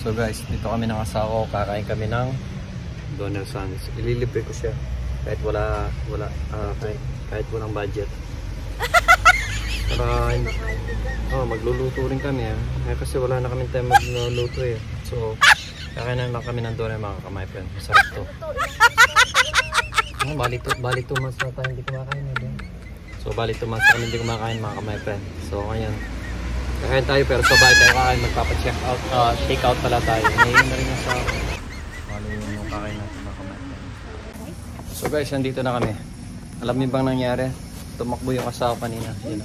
So guys, dito kami ng asawa ko, kakain kami ng Donald Sands. Ililibre ko siya kahit kahit walang budget. Para magluluto rin kami kasi wala na kami time magluluto eh. So kakain na lang kami ng Donald mga kamay friend. Masarap to. Bali 2 months na tayo hindi kumakain na din. So bali 2 months kami hindi kumakain mga kamay friend. So ngayon kakain tayo pero sa bahay tayo kakain, magpapa-check out, take out pala tayo. Ngayon na rin yung sa yung kakain natin mga kamay. So guys, nandito na kami. Alam niyo bang nangyari? Tumakbo yung asawa kanina. Yun.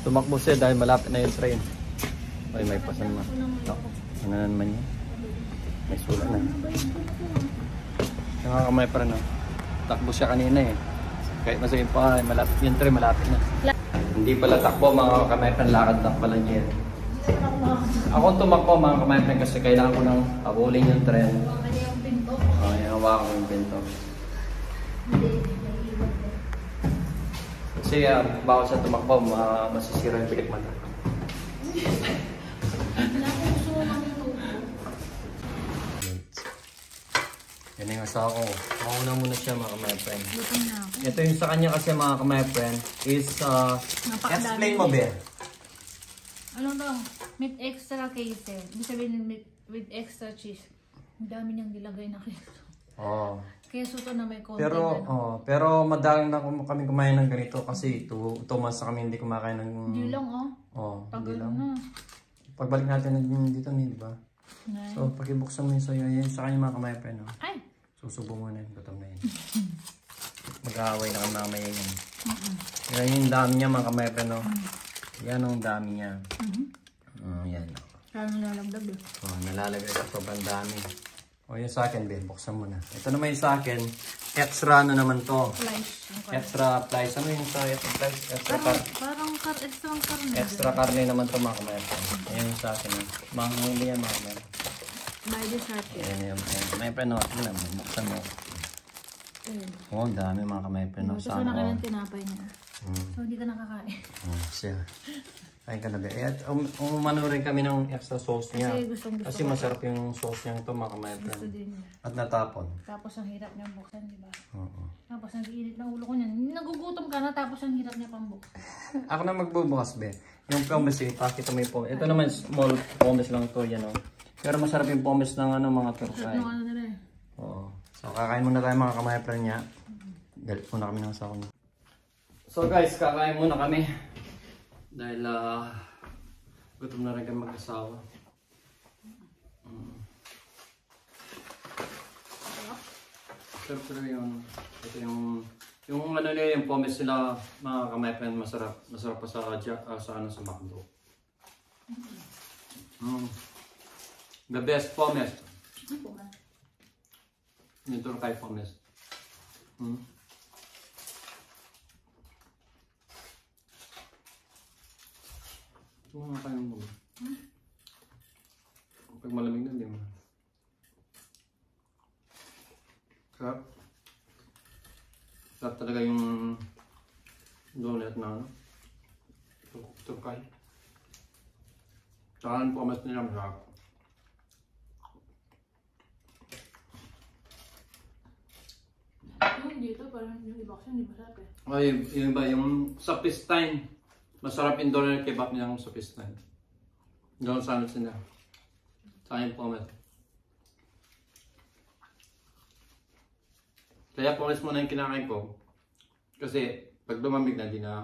Tumakbo siya dahil malapit na yung train. Ay, may pasan na. No. Ano na naman yun? May sulat na. Yung kamay pa rin. Takbo siya kanina eh. Kahit masagin pa, malapit yung train, malapit na. Hindi pala takbo mga kamay-friend, lakad lang pala niya. Ako tumakbo mga kamay-friend kasi kailangan ko nang abulin yung tren. Yung hawakan ko yung pinto. Kasi bawal siya tumakbo, masisira yung pikit mata. Yan yung asawa ko. Mauna muna siya mga kamay-friend. Ito yung sa kanya kasi mga kamay-friend is explain mo ba? Ano to? Meat extra queso. Ibig sabihin meat with extra cheese. Ang dami niyang nilagay na queso. Oo. Queso to na may konti. Pero madalang na kami kumain ng ganito kasi 2 months na kami hindi kumakain ng... Hindi lang Tagal na. Pagbalik natin dito di ba? So pagibuksan mo yung soya, yan sa kanya mga kamay-friend. Ay! Susubo mo na yun, gutom na yun. Mag-aaway na kami mamaya yun. Yan yung dami niya mga kamay-friend. Yan ang dami niya. Yan. Parang nalalagdag eh. Nalalagay sa sobrang dami. Yung sa akin, buksan mo na. Ito naman yung sa akin, extra ano naman to? Extra flies. Ano yung sa flies? Parang extra karne. Extra karne naman to mga kamay-friend. Ayan yung sa akin. Manghuli yan mga kamay-friend. By the shark. Ayan. Kamay-friend, buksan mo. Ang dami mga kamay-friend. Gusto na ka ng tinapay niya. So hindi ka nakakain. Siya. Kain ka na ba? Umano rin kami ng extra sauce niya. Kasi masarap yung sauce niya ito mga kamay-friend. At natapon. Tapos ang hirap niya buksan, di ba? Tapos nag-iinit ng ulo ko niyan. Nagugutom ka na tapos ang hirap niya pang buksan. Ako na magbubukas be. Yung pommes ipakita mo yung pommes. Ito naman small pommes lang to yan Pero masarap yung pommes ng mga turkay. So kakain muna tayo mga kamay-friend niya. Galit muna kami ng asawa niya. So guys, kakain muna kami. Dahil gutom na rin kami mag-asawa. Sarap talaga yung ano nila yung pommes nila mga kamay-friend, masarap pa sa McDo. The best pommes. Yung turkay pommes. Kain mo. Pag malamig na, di mo. Sarap. Sarap talaga yung donut na turkay. Saka ang pommes nila masarap. Yung dito, parang yung iba kasi hindi masarap eh. Ay, yung iba, yung sa Pistine. Masarap yung donut kebab nilang sa Pistine. Doon sa sila. Sa akin pommes. Kaya pommes muna yung kinakain ko. Kasi pag lumamig na, di na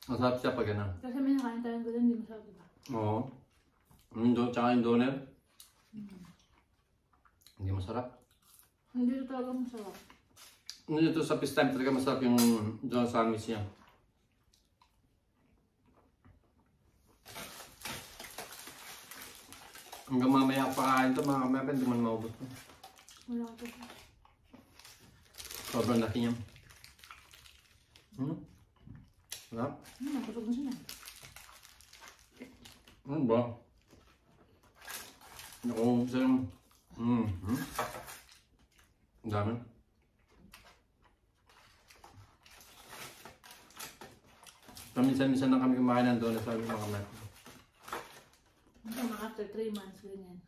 masarap siya pag ano. Kasi may nakain tayong gano'n, hindi masarap diba? Oo. Tsaka yung donut. Hindi masarap. Hindi talaga masarap. Ito sa Pistine talaga masarap yung John Sandwich niya. Hanggang mamaya pakain ito mga kamay, hindi man maubos ko. Wala ko. Sobrang laki niya. Sarap? Napusog na siya. Ano ba? Naku, sa'yo. Ang dami. Paminsan-minsan lang kami kumain ng donuts sabi mga kamay. Mga after 3 months, ganyan.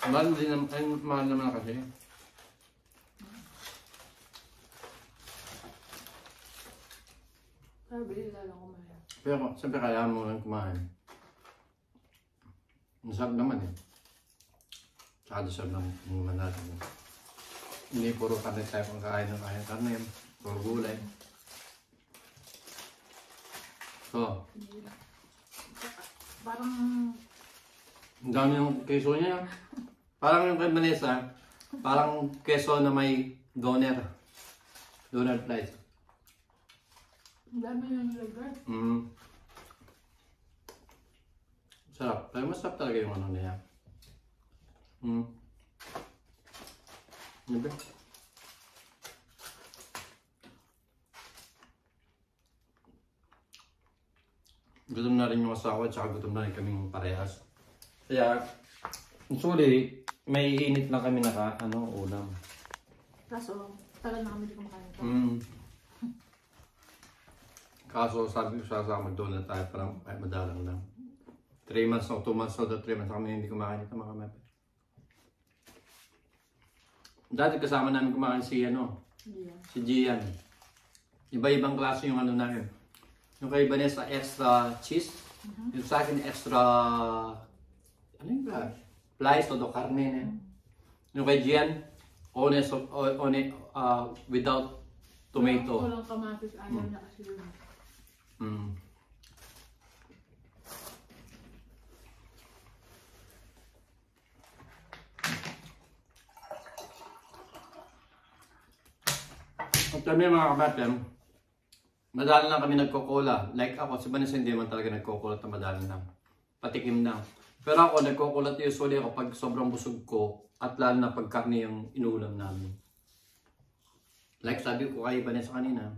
Mahal din naman, ay mahal naman kasi. Sabi, lalo kumain. Pero siyempre kailangan mo lang kumain. Masarap naman eh. Tsaka deserve naman natin. Hindi puro karne tayo kung kain ng karne. Puro gulay. So, Parang... ang dami yung keso niya. Parang yung kay Vanessa, parang keso na may doner. Doner slice. Ang dami yung nilagay. Sarap. Pero masarap talaga yung ano niya. Diba? Gutom na rin yung asawa at saka gutom na rin kaming parehas. Kaya, usually, may init lang kami ulam. Kaso, tagal na kami di kumakain ito. Kaso sabi ko sa McDonald's na tayo parang kahit madalang lang. 3 months o 2 months o 3 months kami hindi kumakain ito mga kamay. Dati kasama namin kumakain si si Gian. Iba-ibang klase yung namin. Yung kay Vanessa extra cheese. Yung sa akin extra flies o karne. Yung kay Gian without tomato. Walang kamatis, ayaw na kasi yun. At kami mga kabatem, madalang lang kami nagkokola. Like ako, si Vanessa hindi man talaga nagkokulat na madalang lang. Patikim lang. Pero ako, nagkokulat usually ako pag sobrang busog ko at lalo na pag karne yung inulam namin. Like sabi ko kay Vanessa kanina,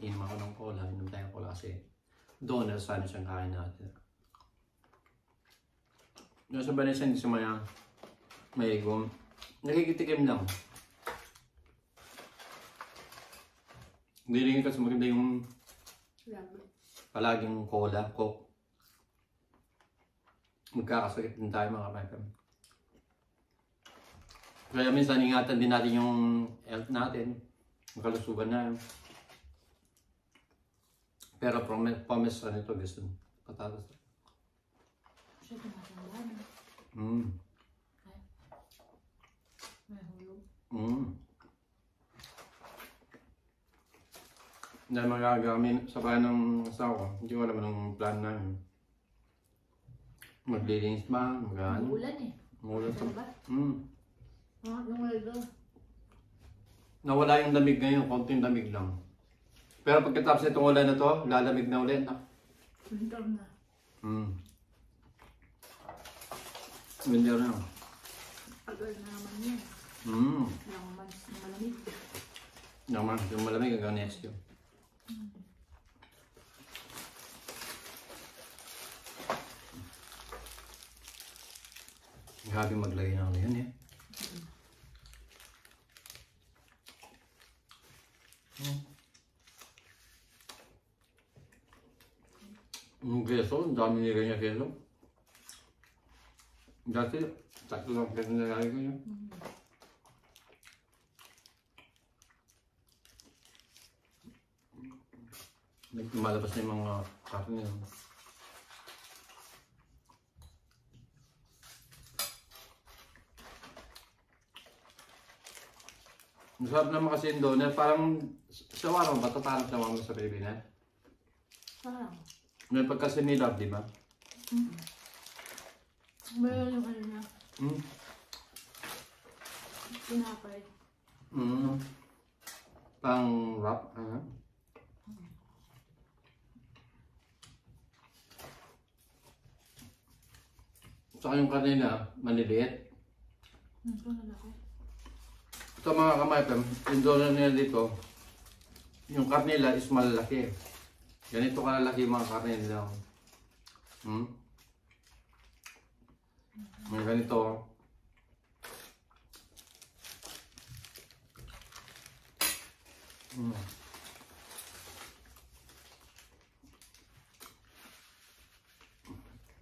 inom ako ng cola, inom tayong cola kasi doon sana siyang kain natin. Yung sa Vanessa hindi siya mayigom. Nakikitikim lang. Hindi rin kasi maganda yung palaging cola, coke. Magkakasakit din tayo mga kapatid. Kaya minsan ingatan din natin yung health natin, yung kalusugan na. Pero promise na ito gusto patatas. Siya tumatanda na. May hulog. Dahil magagamin sa bahay ng asawa, hindi ko alam anong plan namin. Maglilinis ba? Ulan eh. Umulan sa... Nung Nawala yung lamig ngayon, konting lamig lang. Pero pagkatapos itong ulan na to, lalamig na ulit. winter na. Winter na. Tagal na naman yan. Ilang months na malamig. Yung malamig hanggang next year. Grabe maglagay na ako yan eh. Yung keso, ang dami nilagay niya keso. Dati, tatlo lang keso nilagay ko yun. Lumalabas na yung mga karne. Masarap naman kasi yung doner. Parang shawarma ba ito? Parang shawarma sa Pilipinas. Parang. May pagkasimilab, di ba? Meron yung ano niya. Tinapay. Pang wrap. Saka yung karne na maliliit. Ito na laki. Ito mga kamaypem, yung doner nila dito, yung karne nila is malalaki. Ganito kalalaki yung mga karne nila. May ganito.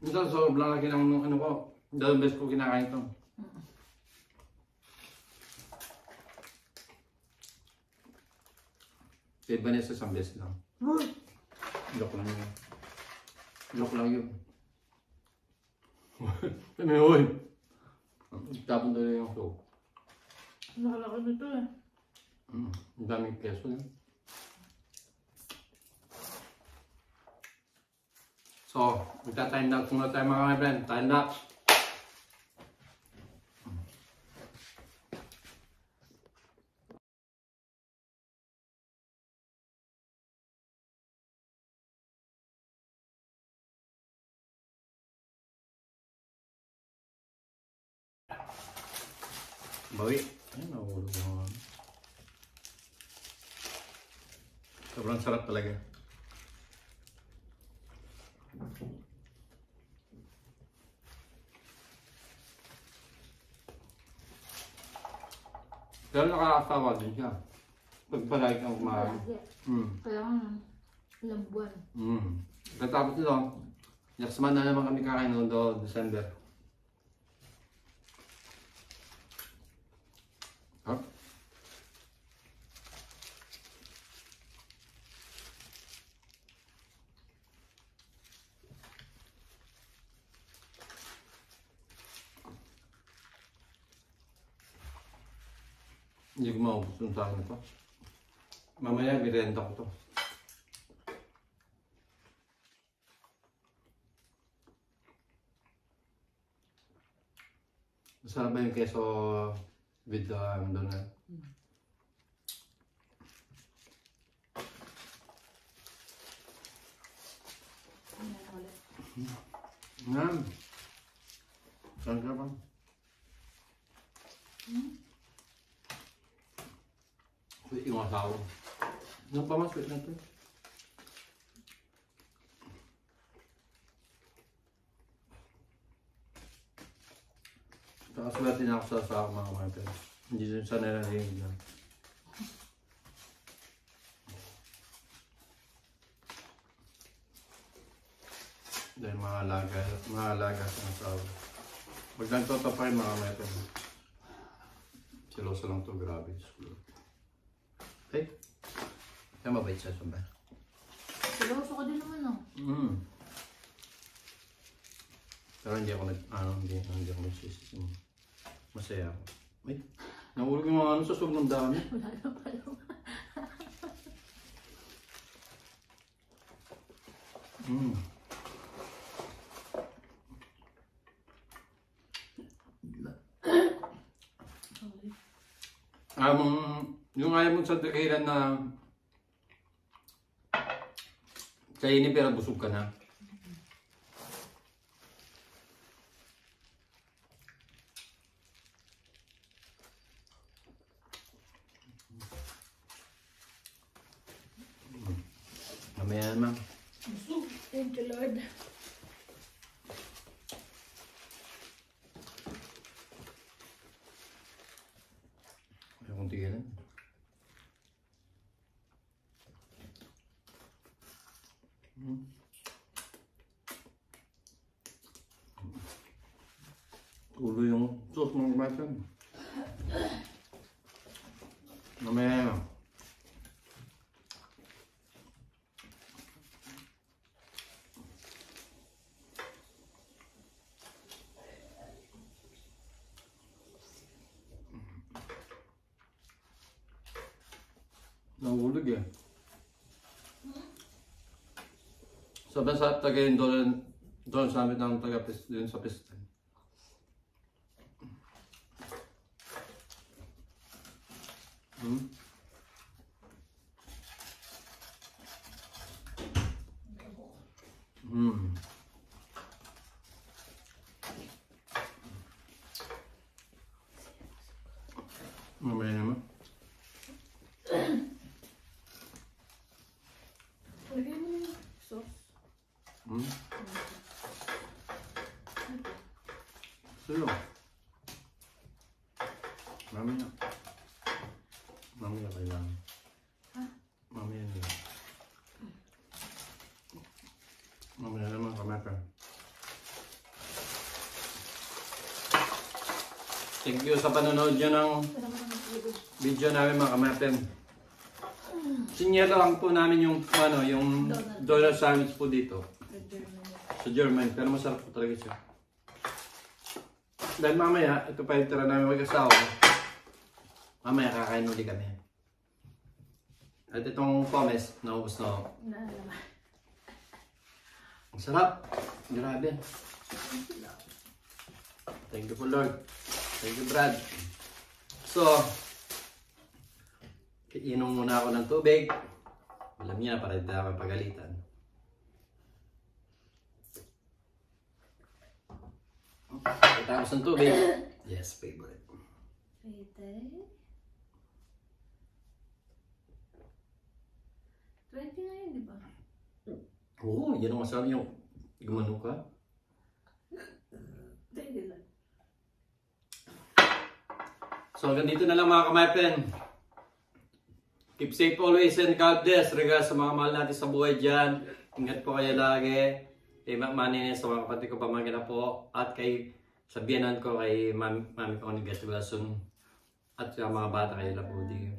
Ito, sobrang laki ng ano ko. Dalawang beses ko kinakain ito. Kaya ba niya sa isang beses lang? Joke lang yun. Joke lang yun. May uy. Tapon na yung flow. Nakalaki nito eh. Ang daming keso yun. So, magta-time lapse muna tayo mga friend. Time lapse. Bawi. Ay, nahulog ko. Sobrang sarap talaga. Pero nakakasawa din siya. Pag palagi kang kumain. Kailangan ilang buwan. Katapos nito, next month na naman kami kakain noon do December. Huh? Hindi ko maubos yung sa akin ito. Mamaya birenda ko to. Masarap ba yung keso with donut? Ngam. Saan ka ba? Sweet yung asawa. Ano pa mas sweet na ito? Nakaswerte na ako sa asawa mga kapatid. Hindi dun sa narinig na. Dahil mahalaga sa asawa. Pag nagtotopay mga kapatid. Siloso lang to, grabe. Okay? Kaya mabait siya sumba. Siloso ka din naman oh. Pero hindi ako hindi ako nagsisisi. Masaya ako. Ay, nahulog yung mga ano sa sobrang dami. Wala na pala. Yung ayaw mong sa dakilan na kainin pero busog ka na. Mamaya naman. Thank you, Lord. Ayaw kong tigilan. Tulo yung sauce ng batan. Mamaya naman. Nahulog eh. Sabi sa tagayin doon sa amin ng taga-piston sa piston. Mamaya naman. Lagyan mo yung sauce. Sa'yo. Mamaya. Mamaya kailangan. Ha? Mamaya nila. Mamaya naman kamata. Thank you sa panonood nyo ng video namin mga kameten. Sinyero lang po namin yung yung donut sandwich po dito. Sa German. Pero masarap po talaga siya. Dahil mamaya, ito pa yung tira namin mag-asawa. Mamaya kakain ulit kami. At itong pomes, naubos na ako. Ang sarap. Grabe. Thank you po Lord. Thank you Brad. So, iinom muna ako ng tubig. Alam niya, para hindi ako pagalitan. Tapos ng tubig. Yes, favorite. Favorite? 20 na yun, di ba? Oo, yan ang masarap yung gumano ka. So, ganito na lang mga kamaypen. Keep safe always and God bless. Regards sa mga mahal natin sa buhay dyan. Ingat po kayo lagi. Kay Manny sa mga kapatid ko pamangkin na po. At kay sabihanan ko kay mami ko ni Beth Wilson. At sa mga bata kay Labudi.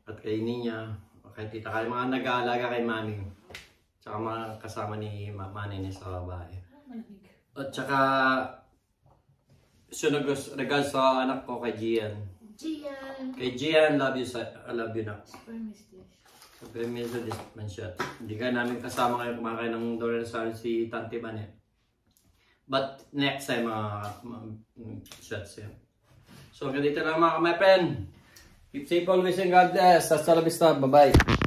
At kay Ninya. Kay tita kay mga nag-aalaga kay mami. Tsaka mga kasama ni Manny sa babae. At tsaka regards sa anak ko kay Gian. Kay Gian, love you na. Super miss man siya. Hindi ka namin kasama ngayon kumakain ng donut sandwich si Tante Man eh. But next time shots yan. So ganito lang mga kamepen. Keep safe always and God bless. Hasta la vista. Bye bye.